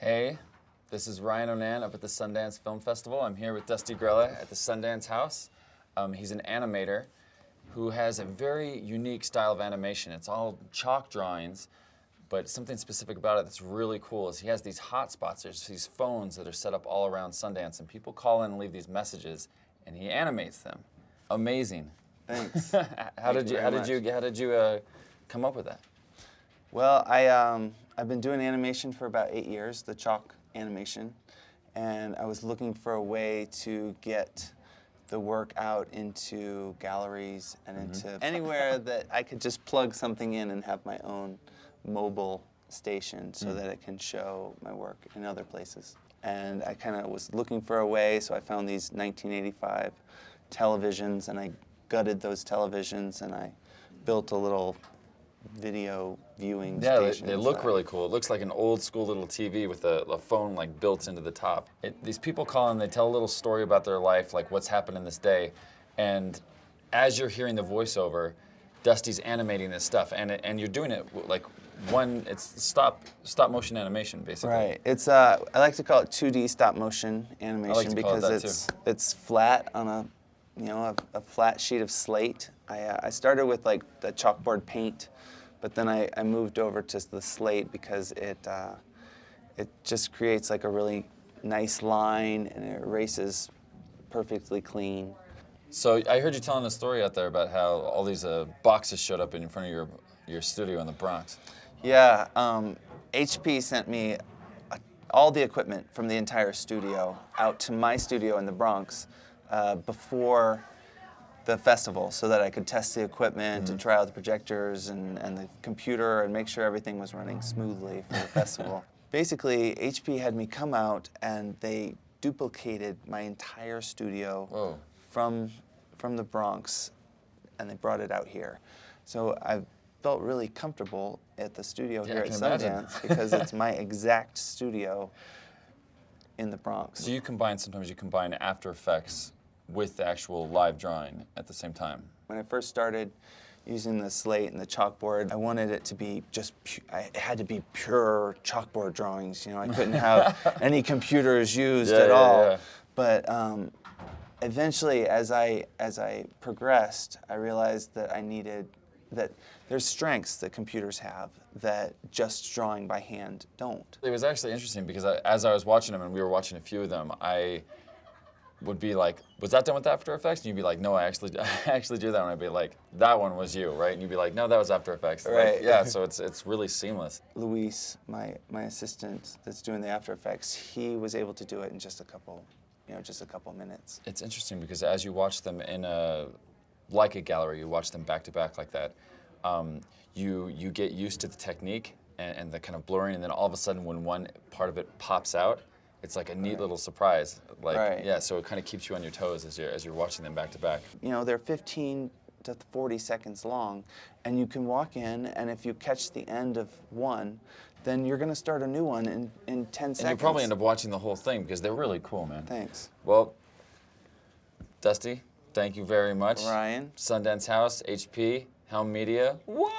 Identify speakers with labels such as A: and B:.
A: Hey, this is Ryan Onan up at the Sundance Film Festival. I'm here with Dustin Grella at the Sundance House. He's an animator who has a very unique style of animation. It's all chalk drawings, but something specific about it that's really cool is he has these hotspots. There's these phones that are set up all around Sundance, and people call in and leave these messages, and he animates them. Amazing.
B: Thanks.
A: How did you come up with that?
B: Well, I've been doing animation for about 8 years, the chalk animation, and I was looking for a way to get the work out into galleries and into anywhere that I could just plug something in and have my own mobile station so that it can show my work in other places. And I kind of was looking for a way, so I found these 1985 televisions, and I gutted those televisions, and I built a little video viewing station.
A: They look really cool. It looks like an old school little TV with a phone like built into the top. These people call in, they tell a little story about their life, like what's happened in this day, and as you're hearing the voiceover, Dusty's animating this stuff, and you're doing it like it's stop motion animation basically.
B: Right. It's I like to call it 2D stop motion animation because it's flat on a flat sheet of slate. I started with like the chalkboard paint, but then I moved over to the slate because it just creates like a really nice line and it erases perfectly clean.
A: So I heard you telling a story out there about how all these boxes showed up in front of your studio in the Bronx.
B: Yeah, HP sent me all the equipment from the entire studio out to my studio in the Bronx before the festival so that I could test the equipment and try out the projectors and the computer and make sure everything was running smoothly for the festival. Basically, HP had me come out and they duplicated my entire studio from the Bronx, and they brought it out here. So I felt really comfortable at the studio here at Sundance because it's my exact studio in the Bronx.
A: So sometimes you combine After Effects with the actual live drawing at the same time.
B: When I first started using the slate and the chalkboard, I wanted it to be it had to be pure chalkboard drawings. You know, I couldn't have any computers used at all. Yeah. But eventually, as I progressed, I realized that that there's strengths that computers have that just drawing by hand don't.
A: It was actually interesting because as I was watching them, and we were watching a few of them, I would be like, was that done with After Effects? And you'd be like, no, I actually do that. And I'd be like, that one was you, right? And you'd be like, no, that was After Effects.
B: Right.
A: Like, yeah, so it's really seamless.
B: Luis, my assistant that's doing the After Effects, he was able to do it in just a couple minutes.
A: It's interesting because as you watch them like a gallery, you watch them back to back like that, you get used to the technique and the kind of blurring, and then all of a sudden when one part of it pops out, it's like a neat little surprise. Like, yeah, so it kind of keeps you on your toes as you're watching them back to back.
B: You know, they're 15 to 40 seconds long, and you can walk in, and if you catch the end of one, then you're going to start a new one in 10 seconds.
A: And you probably end up watching the whole thing because they're really cool, man.
B: Thanks.
A: Well, Dusty, thank you very much.
B: Ryan.
A: Sundance House, HP, Helm Media. What?